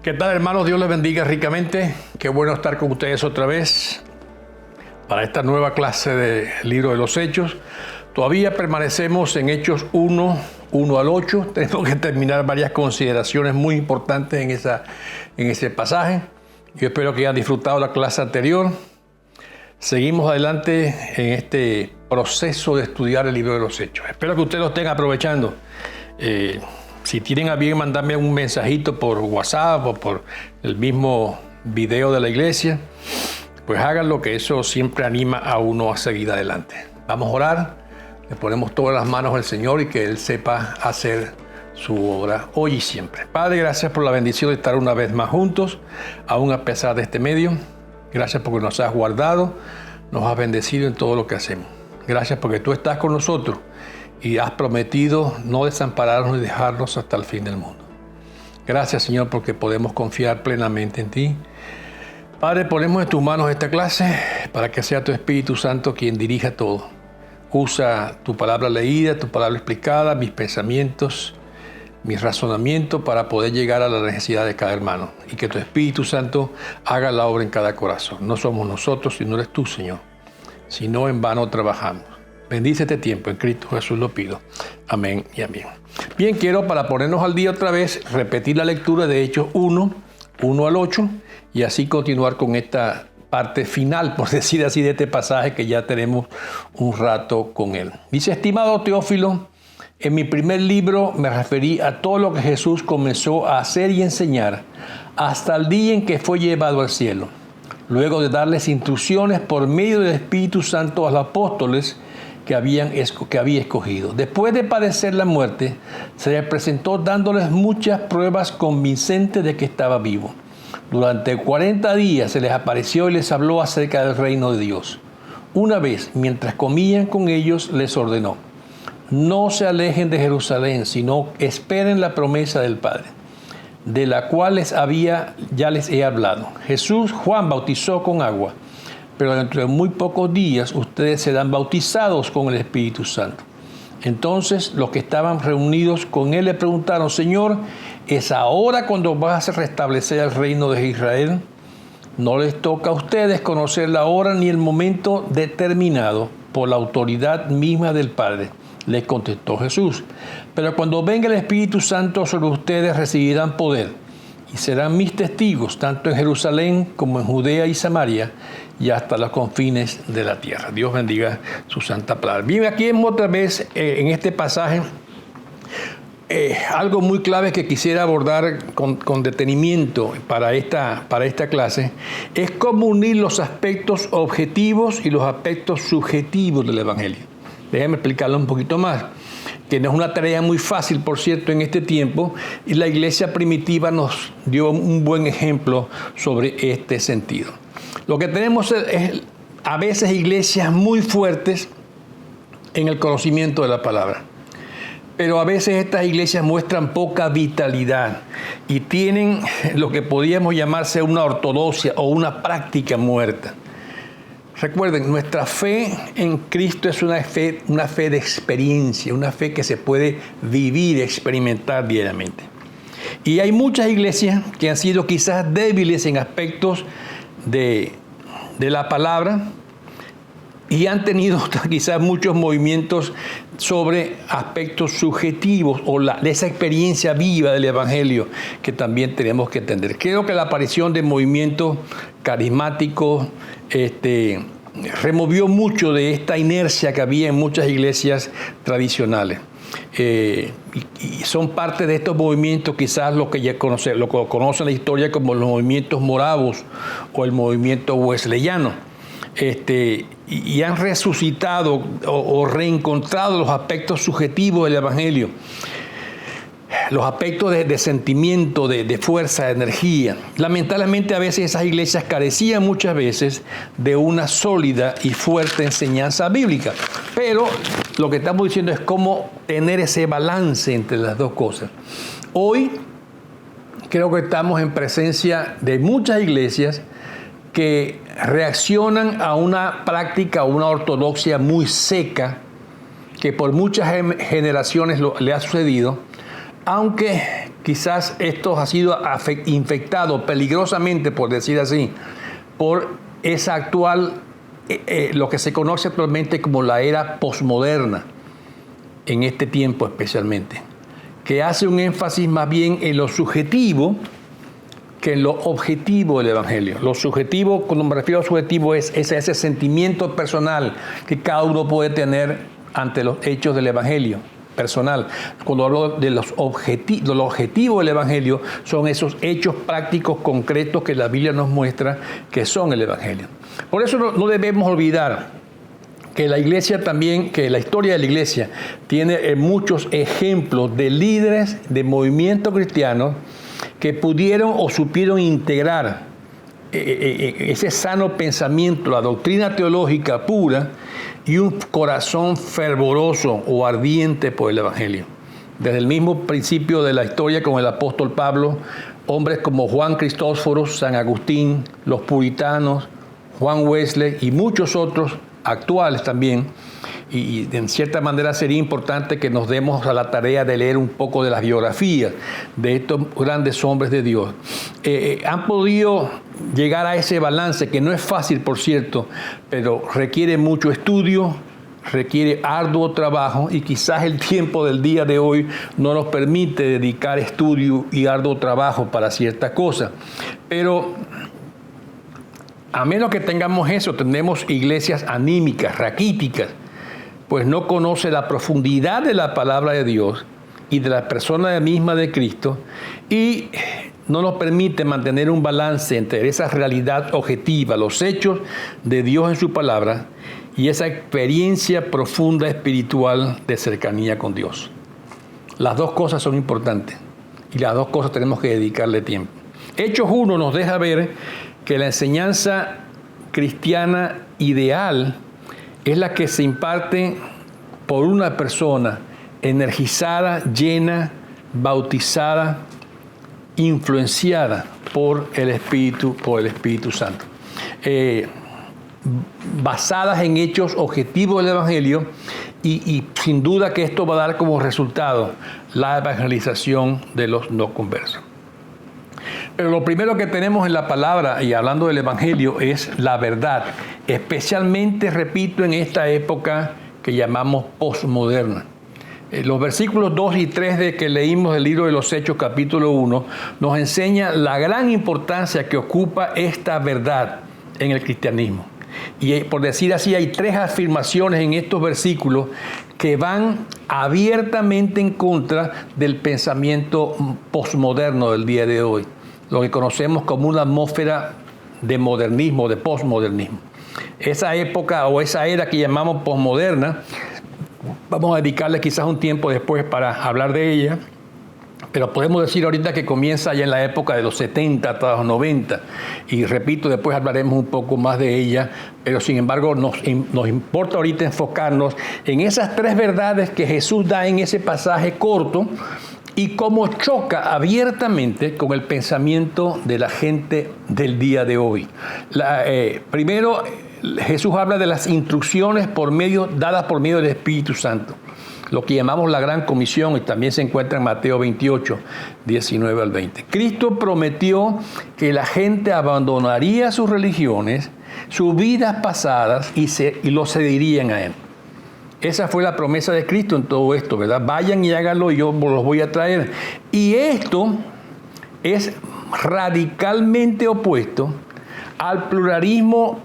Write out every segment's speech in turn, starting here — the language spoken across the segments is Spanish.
¿Qué tal, hermanos? Dios les bendiga ricamente. Qué bueno estar con ustedes otra vez para esta nueva clase del libro de los Hechos. Todavía permanecemos en Hechos 1 al 8. Tenemos que terminar varias consideraciones muy importantes en ese pasaje. Yo espero que hayan disfrutado la clase anterior. Seguimos adelante en este proceso de estudiar el libro de los Hechos. Espero que ustedes lo estén aprovechando. Si tienen a bien mandarme un mensajito por WhatsApp o por el mismo video de la iglesia, pues háganlo, que eso siempre anima a uno a seguir adelante. Vamos a orar, le ponemos todas las manos al Señor y que Él sepa hacer su obra hoy y siempre. Padre, gracias por la bendición de estar una vez más juntos, aún a pesar de este medio. Gracias porque nos has guardado, nos has bendecido en todo lo que hacemos. Gracias porque tú estás con nosotros y has prometido no desampararnos y dejarnos hasta el fin del mundo. Gracias, Señor, porque podemos confiar plenamente en ti. Padre, ponemos en tus manos esta clase para que sea tu Espíritu Santo quien dirija todo. Usa tu palabra leída, tu palabra explicada, mis pensamientos, mis razonamientos para poder llegar a la necesidad de cada hermano y que tu Espíritu Santo haga la obra en cada corazón. No somos nosotros, sino eres tú, Señor. Si no, en vano trabajamos. Bendice este tiempo, en Cristo Jesús lo pido. Amén y amén. Bien, quiero, para ponernos al día otra vez, repetir la lectura de Hechos 1 al 8, y así continuar con esta parte final, por decir así, de este pasaje que ya tenemos un rato con él. Dice: estimado Teófilo, en mi primer libro me referí a todo lo que Jesús comenzó a hacer y enseñar hasta el día en que fue llevado al cielo, luego de darles instrucciones por medio del Espíritu Santo a los apóstoles que había escogido. Después de padecer la muerte, se les presentó dándoles muchas pruebas convincentes de que estaba vivo. Durante 40 días se les apareció y les habló acerca del reino de Dios. Una vez, mientras comían con ellos, les ordenó: no se alejen de Jerusalén, sino esperen la promesa del Padre, de la cual ya les he hablado. Juan bautizó con agua, pero dentro de muy pocos días ustedes serán bautizados con el Espíritu Santo. Entonces los que estaban reunidos con él le preguntaron: Señor, ¿es ahora cuando vas a restablecer el reino de Israel? No les toca a ustedes conocer la hora ni el momento determinado por la autoridad misma del Padre, les contestó Jesús. Pero cuando venga el Espíritu Santo sobre ustedes, recibirán poder y serán mis testigos, tanto en Jerusalén como en Judea y Samaria y hasta los confines de la tierra. Dios bendiga su santa palabra. Bien, aquí otra vez en este pasaje algo muy clave que quisiera abordar con detenimiento para esta clase es cómo unir los aspectos objetivos y los aspectos subjetivos del Evangelio. Déjenme explicarlo un poquito más, que no es una tarea muy fácil, por cierto, en este tiempo, y la iglesia primitiva nos dio un buen ejemplo sobre este sentido. Lo que tenemos es a veces iglesias muy fuertes en el conocimiento de la palabra, pero a veces estas iglesias muestran poca vitalidad y tienen lo que podríamos llamarse una ortodoxia o una práctica muerta. Recuerden, nuestra fe en Cristo es una fe de experiencia, una fe que se puede vivir, experimentar diariamente. Y hay muchas iglesias que han sido quizás débiles en aspectos de la palabra y han tenido quizás muchos movimientos sobre aspectos subjetivos o de esa experiencia viva del Evangelio que también tenemos que entender. Creo que la aparición de movimientos carismáticos removió mucho de esta inercia que había en muchas iglesias tradicionales. Y son parte de estos movimientos quizás lo que ya conocen la historia como los movimientos moravos o el movimiento wesleyano. Y han resucitado o reencontrado los aspectos subjetivos del Evangelio, los aspectos de sentimiento, de fuerza, de energía. Lamentablemente a veces esas iglesias carecían muchas veces de una sólida y fuerte enseñanza bíblica. Pero lo que estamos diciendo es cómo tener ese balance entre las dos cosas. Hoy creo que estamos en presencia de muchas iglesias que reaccionan a una práctica, a una ortodoxia muy seca, que por muchas generaciones le ha sucedido, aunque quizás esto ha sido infectado peligrosamente, por decir así, por esa actual, lo que se conoce actualmente como la era posmoderna, en este tiempo especialmente, que hace un énfasis más bien en lo subjetivo que en lo objetivo del Evangelio. Lo subjetivo, cuando me refiero a subjetivo, es ese sentimiento personal que cada uno puede tener ante los hechos del Evangelio personal. Cuando hablo de lo objetivo del Evangelio, son esos hechos prácticos, concretos que la Biblia nos muestra que son el Evangelio. Por eso no debemos olvidar que la iglesia también, que la historia de la iglesia tiene muchos ejemplos de líderes de movimientos cristianos que pudieron o supieron integrar ese sano pensamiento, la doctrina teológica pura y un corazón fervoroso o ardiente por el Evangelio. Desde el mismo principio de la historia con el apóstol Pablo, hombres como Juan Cristóforo, San Agustín, los puritanos, Juan Wesley y muchos otros actuales también, y en cierta manera sería importante que nos demos a la tarea de leer un poco de las biografías de estos grandes hombres de Dios. Han podido llegar a ese balance, que no es fácil, por cierto, pero requiere mucho estudio, requiere arduo trabajo, y quizás el tiempo del día de hoy no nos permite dedicar estudio y arduo trabajo para ciertas cosas. Pero a menos que tengamos eso, tenemos iglesias anímicas, raquíticas, pues no conoce la profundidad de la palabra de Dios y de la persona misma de Cristo, y no nos permite mantener un balance entre esa realidad objetiva, los hechos de Dios en su palabra, y esa experiencia profunda espiritual de cercanía con Dios. Las dos cosas son importantes y las dos cosas tenemos que dedicarle tiempo. Hechos 1 nos deja ver que la enseñanza cristiana ideal es la que se imparte por una persona energizada, llena, bautizada, influenciada por el Espíritu Santo. Basadas en hechos objetivos del Evangelio, y sin duda que esto va a dar como resultado la evangelización de los no conversos. Pero lo primero que tenemos en la palabra, y hablando del Evangelio, es la verdad. Especialmente, repito, en esta época que llamamos posmoderna. Los versículos 2 y 3 de que leímos del libro de los Hechos, capítulo 1, nos enseña la gran importancia que ocupa esta verdad en el cristianismo. Y por decir así, hay tres afirmaciones en estos versículos que van abiertamente en contra del pensamiento posmoderno del día de hoy, lo que conocemos como una atmósfera de modernismo, de posmodernismo. Esa época o esa era que llamamos posmoderna, vamos a dedicarle quizás un tiempo después para hablar de ella, pero podemos decir ahorita que comienza ya en la época de los 70 hasta los 90, y repito, después hablaremos un poco más de ella, pero sin embargo nos importa ahorita enfocarnos en esas tres verdades que Jesús da en ese pasaje corto, y cómo choca abiertamente con el pensamiento de la gente del día de hoy. Primero, Jesús habla de las instrucciones dadas por medio del Espíritu Santo, lo que llamamos la Gran Comisión, y también se encuentra en Mateo 28, 19 al 20. Cristo prometió que la gente abandonaría sus religiones, sus vidas pasadas, y lo seguirían a Él. Esa fue la promesa de Cristo en todo esto, ¿verdad? Vayan y háganlo y yo los voy a traer. Y esto es radicalmente opuesto al pluralismo,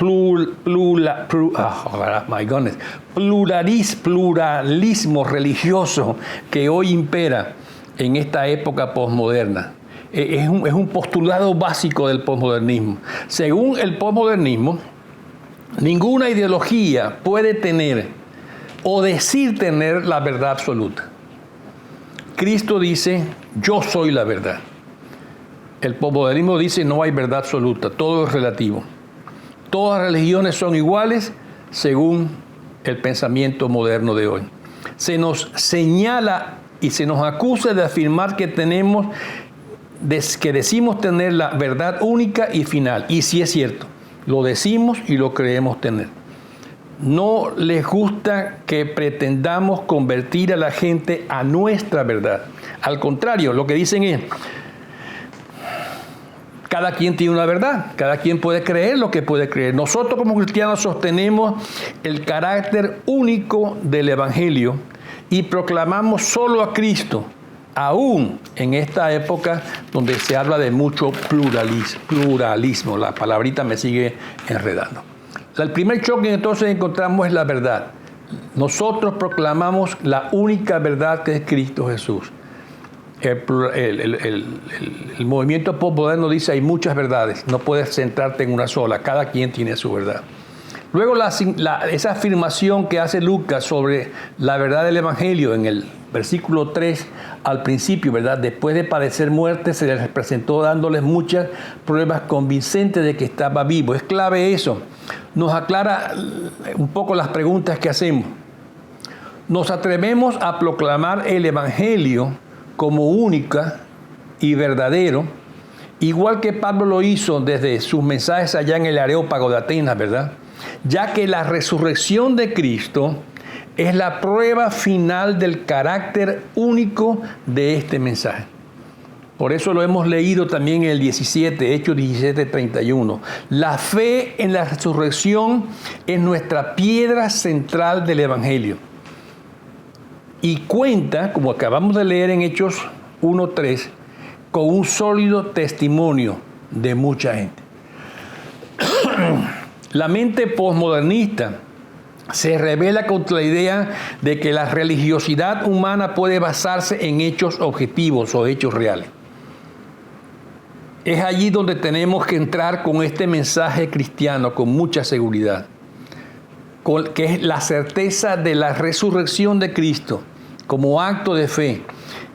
pluralismo religioso que hoy impera en esta época posmoderna. Es un postulado básico del posmodernismo. Según el posmodernismo, ninguna ideología puede tener o decir tener la verdad absoluta. Cristo dice, yo soy la verdad. El posmodernismo dice, no hay verdad absoluta, todo es relativo. Todas las religiones son iguales según el pensamiento moderno de hoy. Se nos señala y se nos acusa de afirmar que decimos tener la verdad única y final. Y sí es cierto, lo decimos y lo creemos tener. no les gusta que pretendamos convertir a la gente a nuestra verdad. Al contrario, lo que dicen es, cada quien tiene una verdad, cada quien puede creer lo que puede creer. Nosotros como cristianos sostenemos el carácter único del Evangelio y proclamamos solo a Cristo, aún en esta época donde se habla de mucho pluralismo. La palabrita me sigue enredando. El primer choque que entonces encontramos es la verdad. Nosotros proclamamos la única verdad que es Cristo Jesús. El movimiento postmoderno dice hay muchas verdades, no puedes centrarte en una sola, cada quien tiene su verdad. Luego esa afirmación que hace Lucas sobre la verdad del Evangelio en el versículo 3 al principio, ¿verdad? Después de padecer muerte se les presentó dándoles muchas pruebas convincentes de que estaba vivo. Es clave eso. Nos aclara un poco las preguntas que hacemos. ¿Nos atrevemos a proclamar el Evangelio como única y verdadero, igual que Pablo lo hizo desde sus mensajes allá en el Areópago de Atenas, ¿verdad? Ya que la resurrección de Cristo es la prueba final del carácter único de este mensaje. Por eso lo hemos leído también en el 17, Hechos 17:31. La fe en la resurrección es nuestra piedra central del Evangelio. Y cuenta, como acabamos de leer en Hechos 1:3, con un sólido testimonio de mucha gente. La mente posmodernista se rebela contra la idea de que la religiosidad humana puede basarse en hechos objetivos o hechos reales. Es allí donde tenemos que entrar con este mensaje cristiano con mucha seguridad, que es la certeza de la resurrección de Cristo como acto de fe.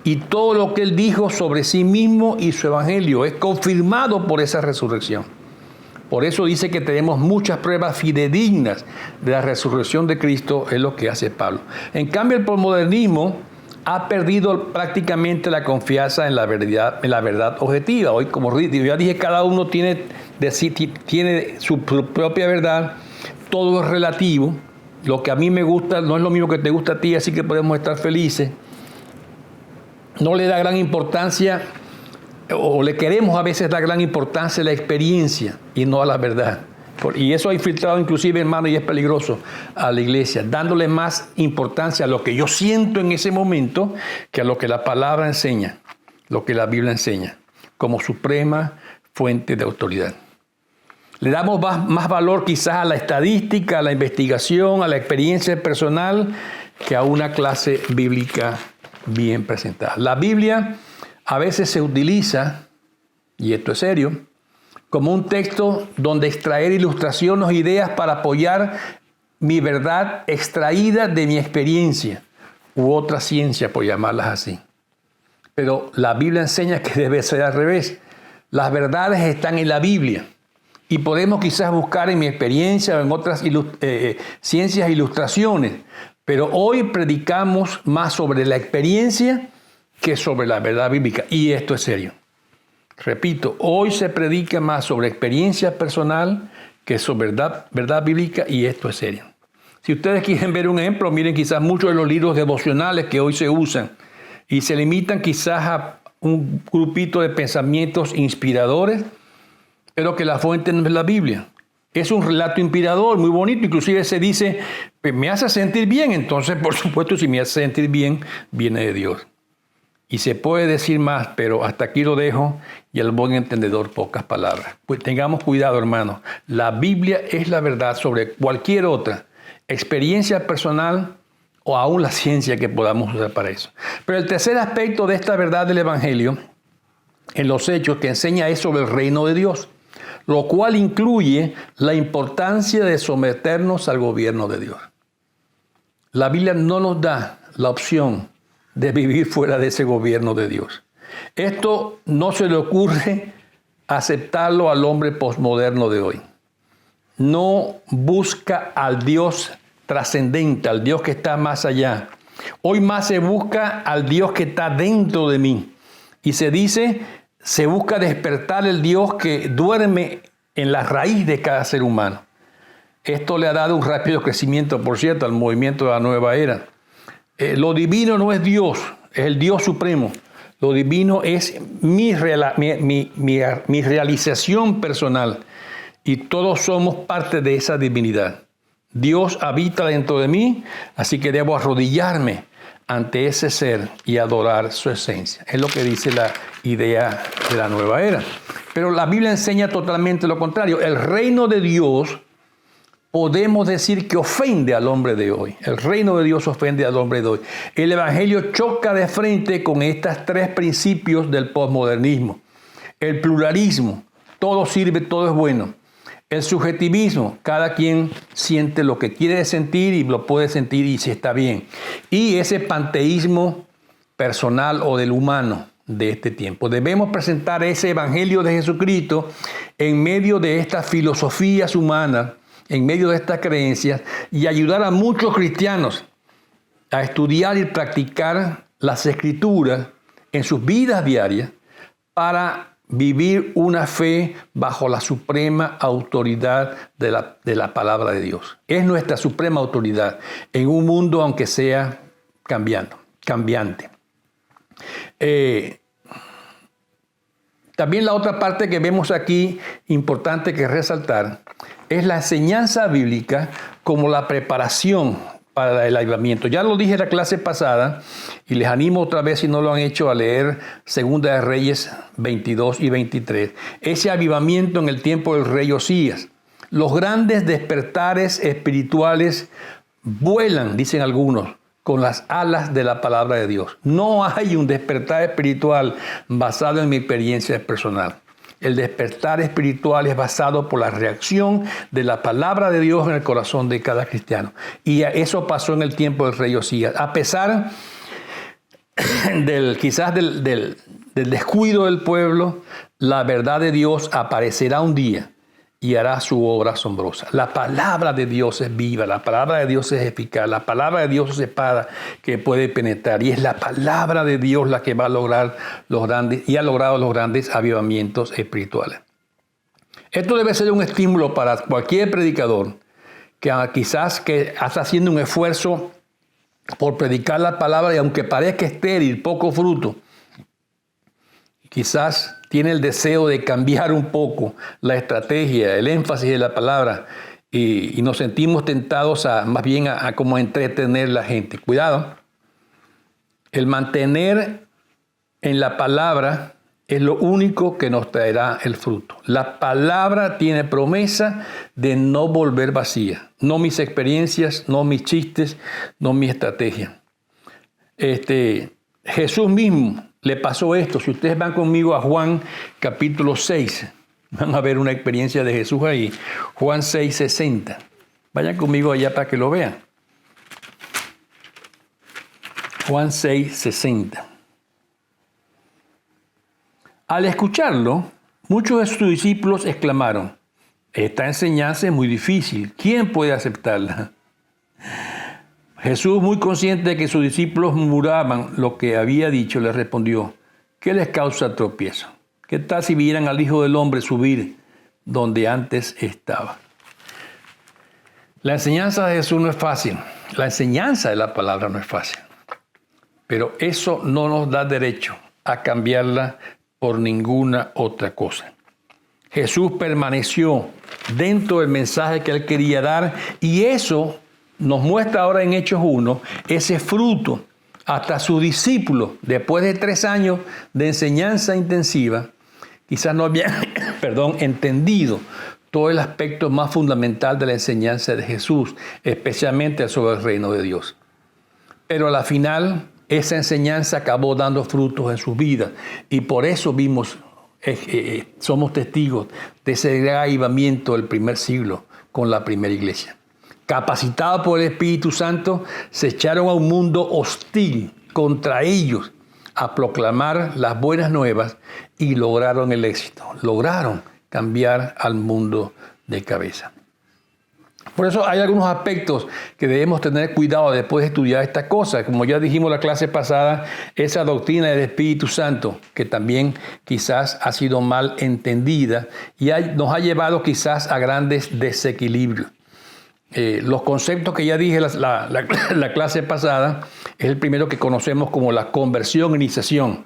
Y todo lo que Él dijo sobre sí mismo y su evangelio es confirmado por esa resurrección. Por eso dice que tenemos muchas pruebas fidedignas de la resurrección de Cristo, es lo que hace Pablo. En cambio, el posmodernismo ha perdido prácticamente la confianza en la verdad objetiva. Hoy, como ya dije, cada uno tiene su propia verdad, todo es relativo. Lo que a mí me gusta no es lo mismo que te gusta a ti, así que podemos estar felices. No le da gran importancia, o le queremos a veces dar gran importancia a la experiencia y no a la verdad. Y eso ha infiltrado inclusive, hermano, y es peligroso a la iglesia, dándole más importancia a lo que yo siento en ese momento que a lo que la palabra enseña, lo que la Biblia enseña, como suprema fuente de autoridad. Le damos más valor quizás a la estadística, a la investigación, a la experiencia personal, que a una clase bíblica bien presentada. La Biblia a veces se utiliza, y esto es serio, como un texto donde extraer ilustraciones o ideas para apoyar mi verdad extraída de mi experiencia u otra ciencia, por llamarlas así. Pero la Biblia enseña que debe ser al revés. Las verdades están en la Biblia y podemos quizás buscar en mi experiencia o en otras ciencias ilustraciones, pero hoy predicamos más sobre la experiencia que sobre la verdad bíblica, y esto es serio. Repito, hoy se predica más sobre experiencia personal que sobre verdad bíblica, y esto es serio. Si ustedes quieren ver un ejemplo, miren quizás muchos de los libros devocionales que hoy se usan y se limitan quizás a un grupito de pensamientos inspiradores, pero que la fuente no es la Biblia. Es un relato inspirador, muy bonito, inclusive se dice, me hace sentir bien, entonces por supuesto si me hace sentir bien, viene de Dios. Y se puede decir más, pero hasta aquí lo dejo y al buen entendedor pocas palabras. Pues tengamos cuidado, hermanos. La Biblia es la verdad sobre cualquier otra experiencia personal o aún la ciencia que podamos usar para eso. Pero el tercer aspecto de esta verdad del Evangelio, en los hechos, que enseña es sobre el reino de Dios, lo cual incluye la importancia de someternos al gobierno de Dios. La Biblia no nos da la opción de vivir fuera de ese gobierno de Dios. Esto no se le ocurre aceptarlo al hombre posmoderno de hoy. No busca al Dios trascendente, al Dios que está más allá. Hoy más se busca al Dios que está dentro de mí. Y se busca despertar el Dios que duerme en la raíz de cada ser humano. Esto le ha dado un rápido crecimiento, por cierto, al movimiento de la nueva era. Lo divino no es Dios, es el Dios supremo. Lo divino es mi realización personal y todos somos parte de esa divinidad. Dios habita dentro de mí, así que debo arrodillarme ante ese ser y adorar su esencia. Es lo que dice la idea de la nueva era. Pero la Biblia enseña totalmente lo contrario. El reino de Dios, podemos decir que ofende al hombre de hoy. El reino de Dios ofende al hombre de hoy. El Evangelio choca de frente con estos tres principios del posmodernismo. El pluralismo, todo sirve, todo es bueno. El subjetivismo, cada quien siente lo que quiere sentir y lo puede sentir y si está bien. Y ese panteísmo personal o del humano de este tiempo. Debemos presentar ese Evangelio de Jesucristo en medio de estas filosofías humanas, en medio de estas creencias, y ayudar a muchos cristianos a estudiar y practicar las Escrituras en sus vidas diarias para vivir una fe bajo la suprema autoridad de la palabra de Dios. Es nuestra suprema autoridad en un mundo, aunque sea cambiante. También la otra parte que vemos aquí, importante que resaltar, es la enseñanza bíblica como la preparación para el avivamiento. Ya lo dije en la clase pasada y les animo otra vez, si no lo han hecho, a leer Segunda de Reyes 22 y 23. Ese avivamiento en el tiempo del rey Osías. Los grandes despertares espirituales vuelan, dicen algunos, con las alas de la palabra de Dios. No hay un despertar espiritual basado en mi experiencia personal. El despertar espiritual es basado por la reacción de la palabra de Dios en el corazón de cada cristiano. Y eso pasó en el tiempo del rey Osías. A pesar del descuido del pueblo, la verdad de Dios aparecerá un día y hará su obra asombrosa. La palabra de Dios es viva, la palabra de Dios es eficaz, la palabra de Dios es espada que puede penetrar, y es la palabra de Dios la que va a lograr y ha logrado los grandes avivamientos espirituales. Esto debe ser un estímulo para cualquier predicador que quizás que está haciendo un esfuerzo por predicar la palabra y aunque parezca estéril, poco fruto, quizás tiene el deseo de cambiar un poco la estrategia, el énfasis de la palabra y nos sentimos tentados más bien a como entretener a la gente. Cuidado, el mantener en la palabra es lo único que nos traerá el fruto. La palabra tiene promesa de no volver vacía. No mis experiencias, no mis chistes, no mi estrategia. Jesús mismo le pasó esto. Si ustedes van conmigo a Juan capítulo 6, van a ver una experiencia de Jesús ahí. Juan 6:60. Vayan conmigo allá para que lo vean. Juan 6:60. Al escucharlo, muchos de sus discípulos exclamaron: esta enseñanza es muy difícil. ¿Quién puede aceptarla? Jesús, muy consciente de que sus discípulos murmuraban lo que había dicho, les respondió: ¿qué les causa tropiezo? ¿Qué tal si vieran al Hijo del Hombre subir donde antes estaba? La enseñanza de Jesús no es fácil. La enseñanza de la palabra no es fácil. Pero eso no nos da derecho a cambiarla por ninguna otra cosa. Jesús permaneció dentro del mensaje que él quería dar y eso nos muestra ahora en Hechos 1 ese fruto. Hasta sus discípulos, después de 3 años de enseñanza intensiva, quizás no habían entendido todo el aspecto más fundamental de la enseñanza de Jesús, especialmente sobre el reino de Dios. Pero a la final, esa enseñanza acabó dando frutos en sus vidas y por eso somos testigos de ese gran avivamiento del primer siglo con la primera iglesia. Capacitados por el Espíritu Santo, se echaron a un mundo hostil contra ellos a proclamar las buenas nuevas y lograron el éxito. Lograron cambiar al mundo de cabeza. Por eso hay algunos aspectos que debemos tener cuidado después de estudiar estas cosas. Como ya dijimos la clase pasada, esa doctrina del Espíritu Santo, que también quizás ha sido mal entendida y nos ha llevado quizás a grandes desequilibrios. Los conceptos que ya dije la clase pasada es el primero que conocemos como la conversión, iniciación.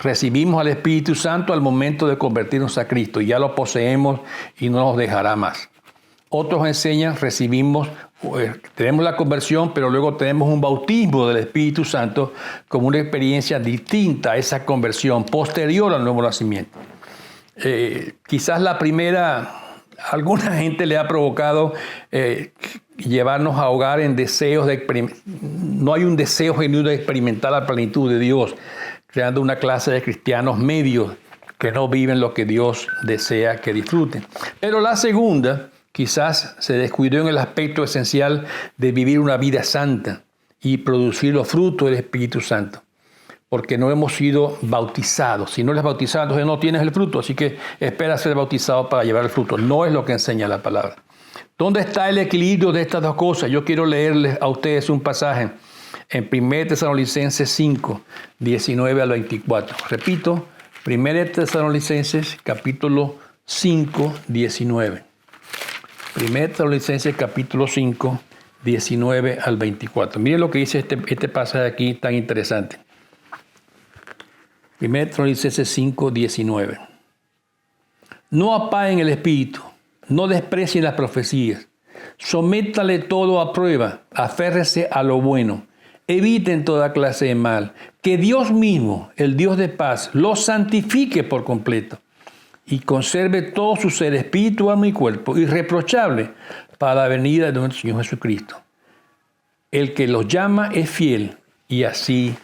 Recibimos al Espíritu Santo al momento de convertirnos a Cristo. Ya lo poseemos y no nos dejará más. Otros enseñan, tenemos la conversión, pero luego tenemos un bautismo del Espíritu Santo como una experiencia distinta a esa conversión, posterior al nuevo nacimiento. Quizás la primera, alguna gente le ha provocado llevarnos a ahogar en deseos de experimentar. No hay un deseo genuino de experimentar la plenitud de Dios, creando una clase de cristianos medios que no viven lo que Dios desea que disfruten. Pero la segunda quizás se descuidó en el aspecto esencial de vivir una vida santa y producir los frutos del Espíritu Santo, porque no hemos sido bautizados. Si no eres bautizado, entonces no tienes el fruto, así que espera ser bautizado para llevar el fruto. No es lo que enseña la palabra. ¿Dónde está el equilibrio de estas dos cosas? Yo quiero leerles a ustedes un pasaje en 1 Tesalonicenses 5, 19 al 24. Repito, 1 Tesalonicenses capítulo 5, 19. 1 Tesalonicenses capítulo 5, 19 al 24. Miren lo que dice este pasaje aquí tan interesante. 1 Tesalonicenses 5, 19. No apaguen el espíritu, no desprecien las profecías, sométale todo a prueba, aférrese a lo bueno, eviten toda clase de mal, que Dios mismo, el Dios de paz, los santifique por completo y conserve todo su ser, espíritu, alma y cuerpo, irreprochable para la venida de nuestro Señor Jesucristo. El que los llama es fiel y así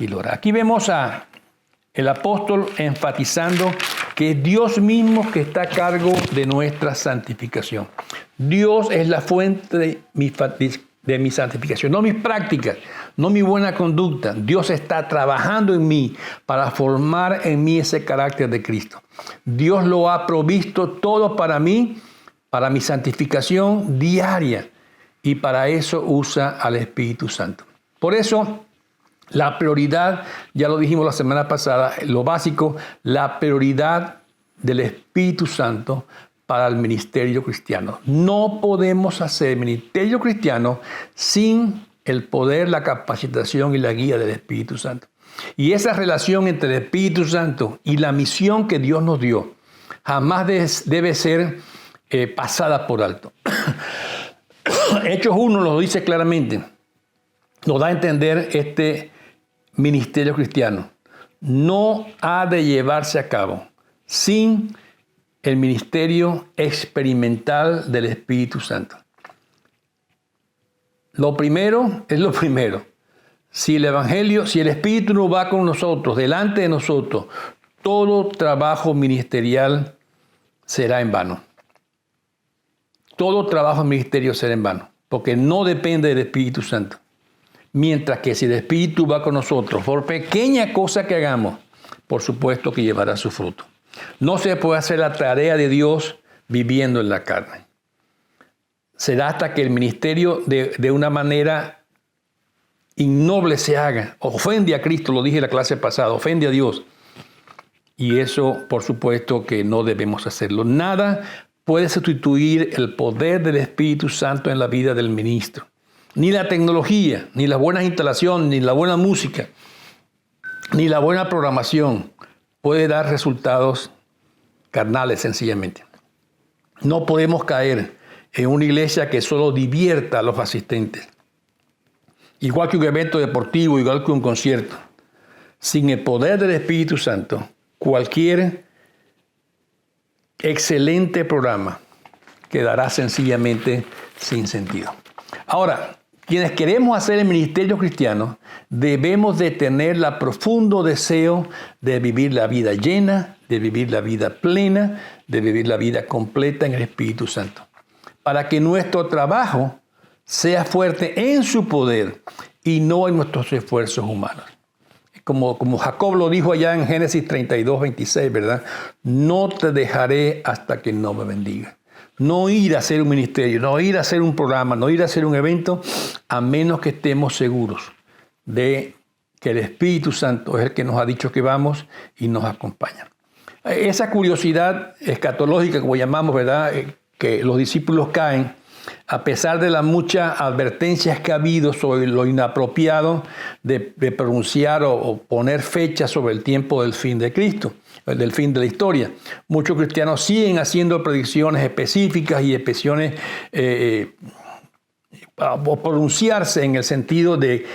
lo hará. Aquí vemos a el apóstol enfatizando que es Dios mismo que está a cargo de nuestra santificación. Dios es la fuente de mi santificación, no mis prácticas, no mi buena conducta. Dios está trabajando en mí para formar en mí ese carácter de Cristo. Dios lo ha provisto todo para mí, para mi santificación diaria, y para eso usa al Espíritu Santo. Por eso, la prioridad, ya lo dijimos la semana pasada, lo básico, la prioridad del Espíritu Santo para el ministerio cristiano. No podemos hacer ministerio cristiano sin el poder, la capacitación y la guía del Espíritu Santo. Y esa relación entre el Espíritu Santo y la misión que Dios nos dio jamás debe ser pasada por alto. Hechos 1 lo dice claramente, nos da a entender este ministerio cristiano. No ha de llevarse a cabo sin el ministerio experimental del Espíritu Santo. Lo primero es lo primero. Si el Evangelio, si el Espíritu no va con nosotros, delante de nosotros, todo trabajo ministerial será en vano. Todo trabajo ministerio será en vano, porque no depende del Espíritu Santo. Mientras que si el Espíritu va con nosotros, por pequeña cosa que hagamos, por supuesto que llevará su fruto. No se puede hacer la tarea de Dios viviendo en la carne. Será hasta que el ministerio de una manera innoble se haga. Ofende a Cristo, lo dije en la clase pasada, ofende a Dios. Y eso, por supuesto, que no debemos hacerlo. Nada puede sustituir el poder del Espíritu Santo en la vida del ministro. Ni la tecnología, ni las buenas instalaciones, ni la buena música, ni la buena programación puede dar resultados carnales sencillamente. No podemos caer en una iglesia que solo divierta a los asistentes. Igual que un evento deportivo, igual que un concierto. Sin el poder del Espíritu Santo, cualquier excelente programa quedará sencillamente sin sentido. Ahora, quienes queremos hacer el ministerio cristiano, debemos de tener el profundo deseo de vivir la vida llena, de vivir la vida plena, de vivir la vida completa en el Espíritu Santo. Para que nuestro trabajo sea fuerte en su poder y no en nuestros esfuerzos humanos. Como Jacob lo dijo allá en Génesis 32, 26, ¿verdad? No te dejaré hasta que no me bendiga. No ir a hacer un ministerio, no ir a hacer un programa, no ir a hacer un evento, a menos que estemos seguros de que el Espíritu Santo es el que nos ha dicho que vamos y nos acompaña. Esa curiosidad escatológica, como llamamos, ¿verdad? Que los discípulos caen a pesar de las muchas advertencias que ha habido sobre lo inapropiado de pronunciar o poner fechas sobre el tiempo del fin de Cristo, del fin de la historia. Muchos cristianos siguen haciendo predicciones específicas y expresiones o pronunciarse en el sentido de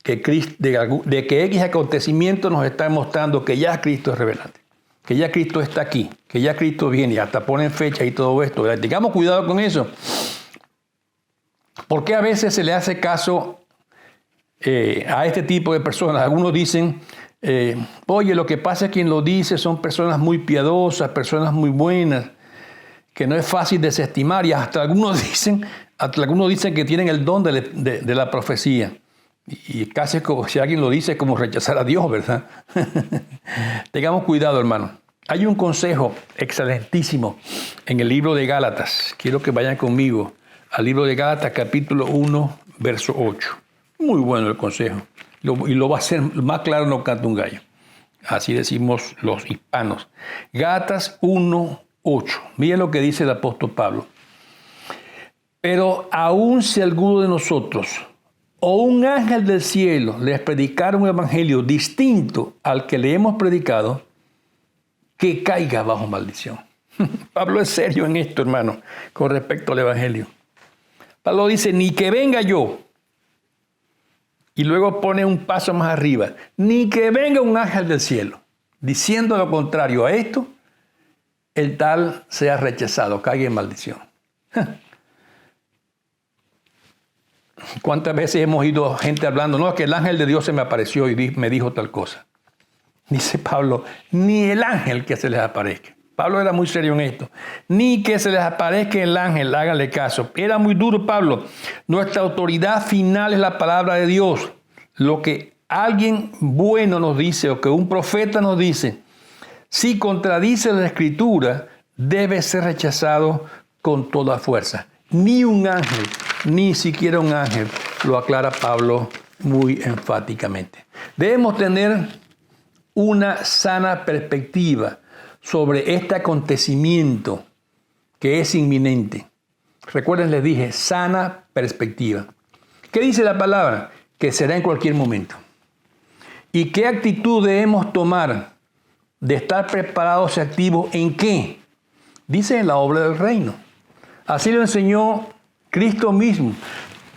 que X acontecimiento nos está mostrando que ya Cristo es revelante, que ya Cristo está aquí, que ya Cristo viene, hasta ponen fecha y todo esto. Tengamos cuidado con eso. Porque a veces se le hace caso a este tipo de personas. Algunos dicen, oye, lo que pasa es que quien lo dice son personas muy piadosas, personas muy buenas, que no es fácil desestimar, y hasta algunos dicen que tienen el don de la profecía. Y casi como si alguien lo dice es como rechazar a Dios, ¿verdad? Tengamos cuidado, hermano. Hay un consejo excelentísimo en el libro de Gálatas. Quiero que vayan conmigo al libro de Gálatas, capítulo 1, verso 8. Muy bueno el consejo. Y lo va a hacer más claro, no canta un gallo. Así decimos los hispanos. Gálatas 1, 8. Miren lo que dice el apóstol Pablo. Pero aun si alguno de nosotros o un ángel del cielo les predicara un evangelio distinto al que le hemos predicado, que caiga bajo maldición. Pablo es serio en esto, hermano, con respecto al evangelio. Pablo dice, ni que venga yo. Y luego pone un paso más arriba. Ni que venga un ángel del cielo. Diciendo lo contrario a esto, el tal sea rechazado, caiga en maldición. ¿Cuántas veces hemos oído gente hablando? No, es que el ángel de Dios se me apareció y me dijo tal cosa. Dice Pablo, ni el ángel que se les aparezca. Pablo era muy serio en esto. Ni que se les aparezca el ángel, háganle caso. Era muy duro Pablo. Nuestra autoridad final es la palabra de Dios. Lo que alguien bueno nos dice o que un profeta nos dice, si contradice la Escritura, debe ser rechazado con toda fuerza. Ni un ángel, ni siquiera un ángel, lo aclara Pablo muy enfáticamente. Debemos tener una sana perspectiva sobre este acontecimiento que es inminente. Recuerden, les dije, sana perspectiva. ¿Qué dice la palabra? Que será en cualquier momento. ¿Y qué actitud debemos tomar de estar preparados y activos en qué? Dice en la obra del reino. Así lo enseñó Cristo mismo.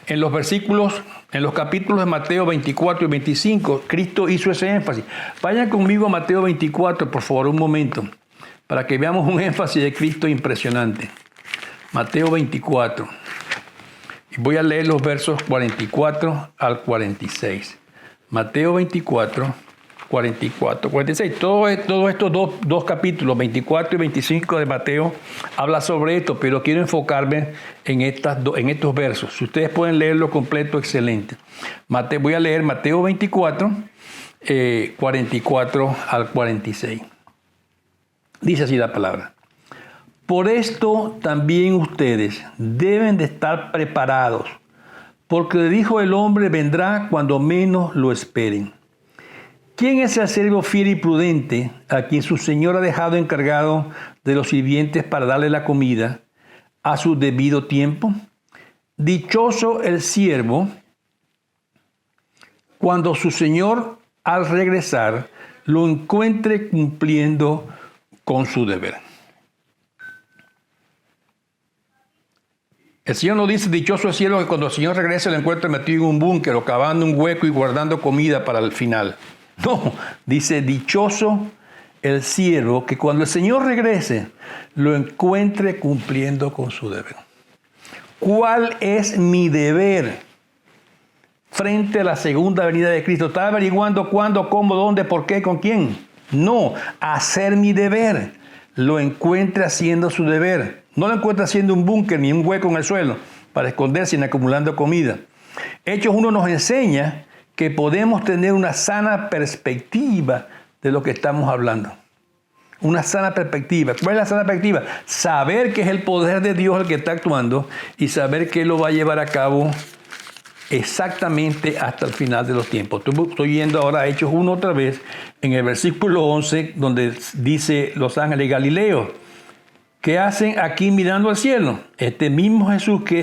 En los capítulos de Mateo 24 y 25, Cristo hizo ese énfasis. Vayan conmigo a Mateo 24, por favor, un momento, para que veamos un énfasis de Cristo impresionante. Mateo 24. Y voy a leer los versos 44 al 46. Mateo 24, 44, 46. Todos estos dos capítulos, 24 y 25 de Mateo, habla sobre esto, pero quiero enfocarme en estos versos. Si ustedes pueden leerlo completo, excelente. Voy a leer Mateo 24, 44 al 46. Dice así la palabra. Por esto también ustedes deben de estar preparados, porque el Hijo del Hombre vendrá cuando menos lo esperen. ¿Quién es el siervo fiel y prudente a quien su señor ha dejado encargado de los sirvientes para darle la comida a su debido tiempo? Dichoso el siervo cuando su señor al regresar lo encuentre cumpliendo con su deber. El Señor no dice dichoso el siervo que cuando el Señor regrese lo encuentre metido en un búnker o cavando un hueco y guardando comida para el final. No, dice dichoso el siervo que cuando el Señor regrese lo encuentre cumpliendo con su deber. ¿Cuál es mi deber frente a la segunda venida de Cristo? ¿Está averiguando cuándo, cómo, dónde, por qué, con quién? No, hacer mi deber. Lo encuentre haciendo su deber. No lo encuentre haciendo un búnker ni un hueco en el suelo para esconderse y acumulando comida. Hechos 1 nos enseña que podemos tener una sana perspectiva de lo que estamos hablando. Una sana perspectiva. ¿Cuál es la sana perspectiva? Saber que es el poder de Dios el que está actuando y saber que Él lo va a llevar a cabo exactamente hasta el final de los tiempos. Estoy yendo ahora a Hechos 1 otra vez, en el versículo 11, donde dice los ángeles Galileos. ¿qué hacen aquí mirando al cielo? Este mismo Jesús que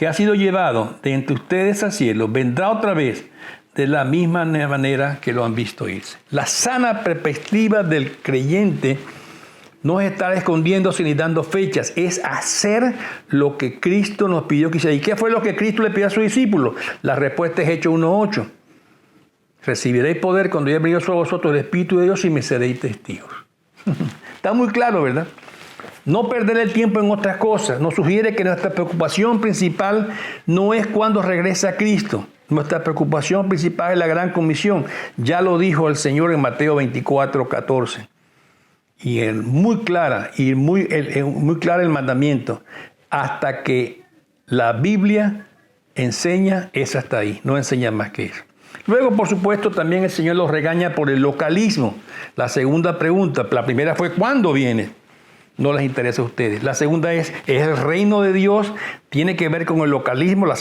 ha sido llevado de entre ustedes al cielo, vendrá otra vez de la misma manera que lo han visto irse. La sana perspectiva del creyente no es estar escondiéndose ni dando fechas, es hacer lo que Cristo nos pidió que hiciera. ¿Y qué fue lo que Cristo le pidió a sus discípulos? La respuesta es Hechos 1:8. Recibiréis poder cuando haya venido sobre vosotros el Espíritu de Dios y me seréis testigos. Está muy claro, ¿verdad? No perder el tiempo en otras cosas. Nos sugiere que nuestra preocupación principal no es cuando regresa Cristo. Nuestra preocupación principal es la gran comisión. Ya lo dijo el Señor en Mateo 24:14. Y muy clara el mandamiento. Hasta que la Biblia enseña, es hasta ahí. No enseña más que eso. Luego, por supuesto, también el Señor los regaña por el localismo. La segunda pregunta, la primera fue ¿cuándo viene? No les interesa a ustedes. La segunda es el reino de Dios, tiene que ver con el localismo. La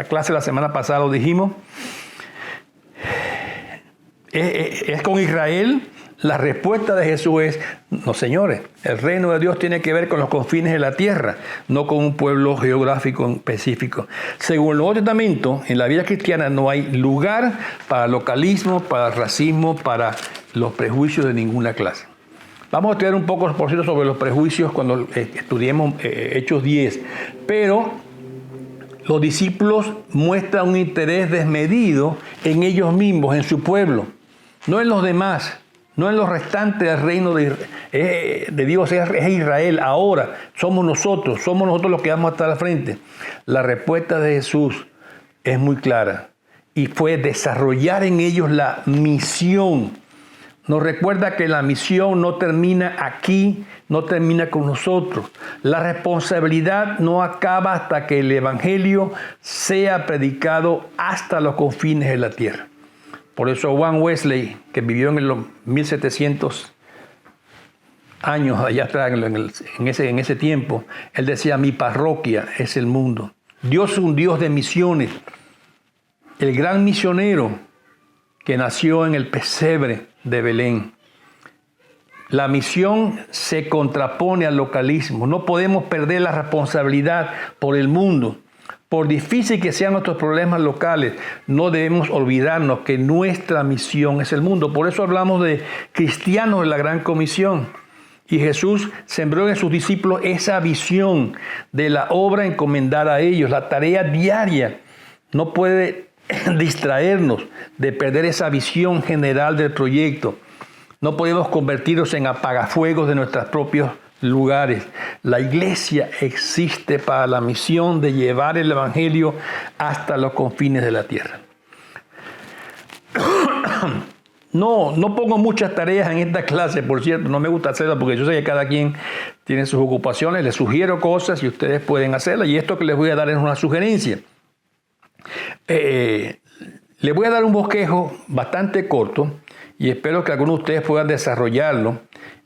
clase de la semana pasada lo dijimos. ¿Es con Israel? La respuesta de Jesús es, no señores, el reino de Dios tiene que ver con los confines de la tierra, no con un pueblo geográfico específico. Según el Nuevo Testamento, en la vida cristiana no hay lugar para localismo, para racismo, para los prejuicios de ninguna clase. Vamos a estudiar un poco, por cierto, sobre los prejuicios cuando estudiemos Hechos 10, pero los discípulos muestran un interés desmedido en ellos mismos, en su pueblo, no en los demás. No en los restantes del reino de Dios, es Israel. Ahora somos nosotros los que vamos a estar al frente. La respuesta de Jesús es muy clara y fue desarrollar en ellos la misión. Nos recuerda que la misión no termina aquí, no termina con nosotros. La responsabilidad no acaba hasta que el evangelio sea predicado hasta los confines de la tierra. Por eso Juan Wesley, que vivió en los 1700 años allá atrás, en ese tiempo, él decía, mi parroquia es el mundo. Dios es un Dios de misiones. El gran misionero que nació en el pesebre de Belén. La misión se contrapone al localismo. No podemos perder la responsabilidad por el mundo. Por difícil que sean nuestros problemas locales, no debemos olvidarnos que nuestra misión es el mundo. Por eso hablamos de cristianos de la gran comisión. Y Jesús sembró en sus discípulos esa visión de la obra encomendada a ellos, la tarea diaria. No puede distraernos de perder esa visión general del proyecto. No podemos convertirnos en apagafuegos de nuestros propios lugares. La iglesia existe para la misión de llevar el evangelio hasta los confines de la tierra. No pongo muchas tareas en esta clase, por cierto, no me gusta hacerlas porque yo sé que cada quien tiene sus ocupaciones, les sugiero cosas y ustedes pueden hacerlas y esto que les voy a dar es una sugerencia. Les voy a dar un bosquejo bastante corto y espero que algunos de ustedes puedan desarrollarlo.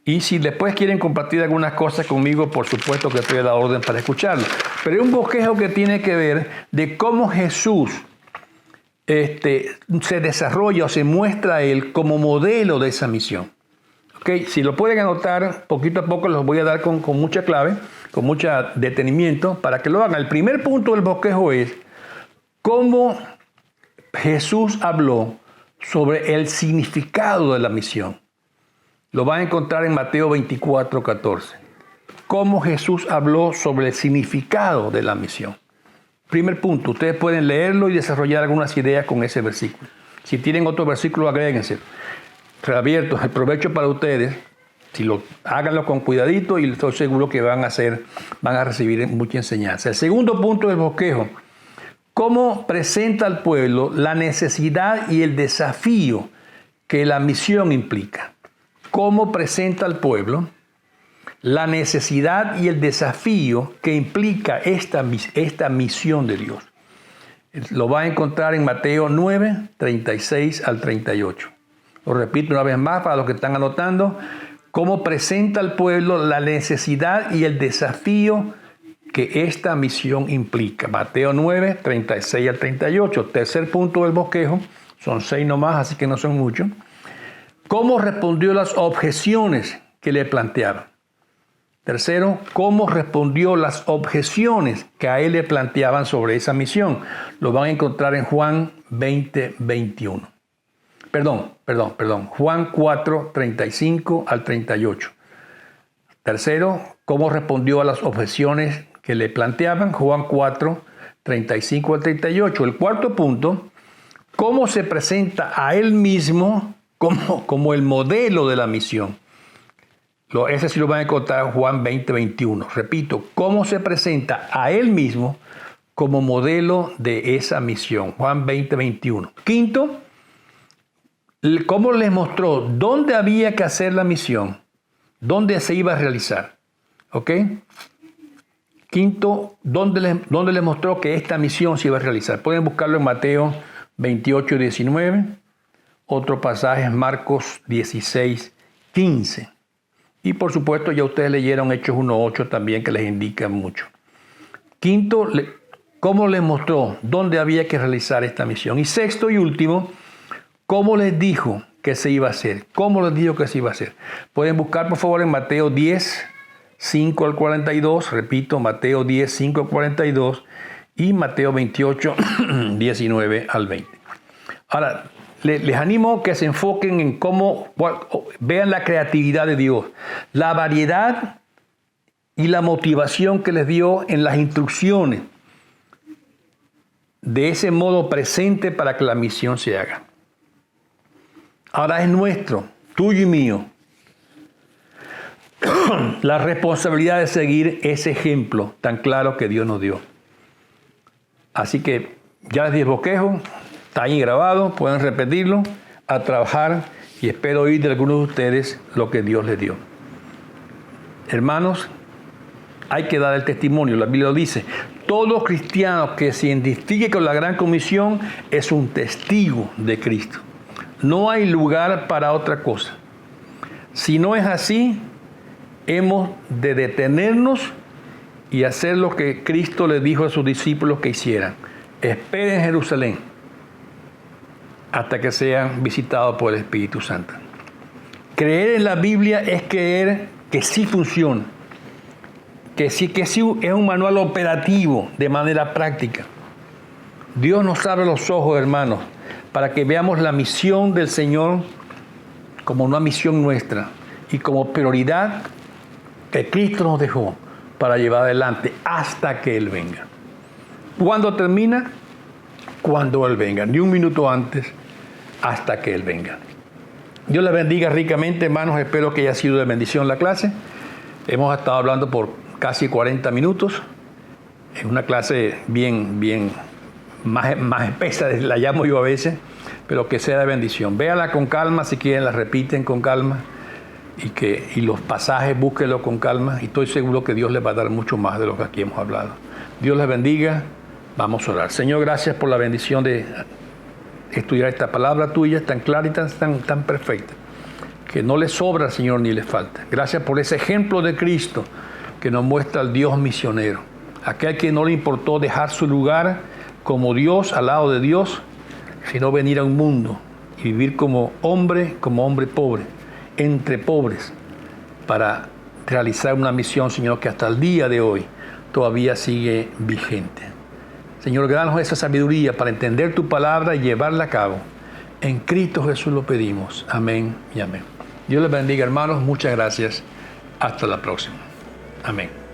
Y si después quieren compartir algunas cosas conmigo, por supuesto que estoy a la orden para escucharlo. Pero es un bosquejo que tiene que ver de cómo Jesús se desarrolla o se muestra a Él como modelo de esa misión. ¿Okay? Si lo pueden anotar, poquito a poco los voy a dar con mucha clave, con mucho detenimiento, para que lo hagan. El primer punto del bosquejo es cómo Jesús habló sobre el significado de la misión. Lo van a encontrar en Mateo 24:14. Cómo Jesús habló sobre el significado de la misión. Primer punto, ustedes pueden leerlo y desarrollar algunas ideas con ese versículo. Si tienen otro versículo, agréguense. Reabiertos, el provecho para ustedes. Háganlo con cuidadito y estoy seguro que van a recibir mucha enseñanza. El segundo punto del bosquejo. Cómo presenta al pueblo la necesidad y el desafío que la misión implica. Cómo presenta al pueblo la necesidad y el desafío que implica esta misión de Dios. Lo va a encontrar en Mateo 9, 36 al 38. Lo repito una vez más para los que están anotando. Cómo presenta al pueblo la necesidad y el desafío que esta misión implica. Mateo 9, 36 al 38. Tercer punto del bosquejo. Son 6 nomás, así que no son muchos. ¿Cómo respondió las objeciones que le plantearon? Tercero, cómo respondió las objeciones que a él le planteaban sobre esa misión. Lo van a encontrar en Juan 20, 21. Perdón. Juan 4, 35 al 38. Tercero, cómo respondió a las objeciones que le planteaban. Juan 4, 35 al 38. El cuarto punto, cómo se presenta a él mismo como el modelo de la misión. Ese sí lo van a encontrar en Juan 20, 21. Repito, cómo se presenta a él mismo como modelo de esa misión. Juan 20, 21. Quinto, cómo les mostró dónde había que hacer la misión, dónde se iba a realizar. ¿Ok? Quinto, dónde les mostró que esta misión se iba a realizar. Pueden buscarlo en Mateo 28, 19. Otro pasaje es Marcos 16, 15. Y por supuesto ya ustedes leyeron Hechos 1.8 también, que les indica mucho. Quinto, cómo les mostró dónde había que realizar esta misión. Y sexto y último, cómo les dijo que se iba a hacer. Cómo les dijo que se iba a hacer. Pueden buscar por favor en Mateo 10, 5 al 42. Repito, Mateo 10, 5 al 42. Y Mateo 28, 19 al 20. Ahora, les animo que se enfoquen en vean la creatividad de Dios, la variedad y la motivación que les dio en las instrucciones, de ese modo presente para que la misión se haga. Ahora es nuestro, tuyo y mío, la responsabilidad de seguir ese ejemplo tan claro que Dios nos dio. Así que ya les di el bosquejo. Está ahí grabado, pueden repetirlo, a trabajar y espero oír de algunos de ustedes lo que Dios les dio. Hermanos, hay que dar el testimonio. La Biblia lo dice. Todo cristiano que se identifique con la gran comisión es un testigo de Cristo. No hay lugar para otra cosa. Si no es así, hemos de detenernos y hacer lo que Cristo le dijo a sus discípulos que hicieran. Esperen en Jerusalén hasta que sean visitados por el Espíritu Santo. Creer en la Biblia es creer que sí funciona, que sí es un manual operativo de manera práctica. Dios nos abre los ojos, hermanos, para que veamos la misión del Señor como una misión nuestra y como prioridad que Cristo nos dejó para llevar adelante hasta que Él venga. ¿Cuándo termina? Cuando Él venga, ni un minuto antes, hasta que Él venga. Dios les bendiga ricamente, hermanos. Espero que haya sido de bendición la clase. Hemos estado hablando por casi 40 minutos. Es una clase bien más espesa, la llamo yo a veces, pero que sea de bendición. Véala con calma, si quieren la repiten con calma y los pasajes búsquenlos con calma y estoy seguro que Dios les va a dar mucho más de lo que aquí hemos hablado. Dios les bendiga. Vamos a orar. Señor, gracias por la bendición de estudiar esta palabra tuya tan clara y tan perfecta, que no le sobra, Señor, ni le falta. Gracias por ese ejemplo de Cristo que nos muestra al Dios misionero, aquel que no le importó dejar su lugar como Dios al lado de Dios, sino venir a un mundo y vivir como hombre pobre, entre pobres, para realizar una misión, Señor, que hasta el día de hoy todavía sigue vigente. Señor, danos esa sabiduría para entender tu palabra y llevarla a cabo. En Cristo Jesús lo pedimos. Amén y amén. Dios les bendiga, hermanos. Muchas gracias. Hasta la próxima. Amén.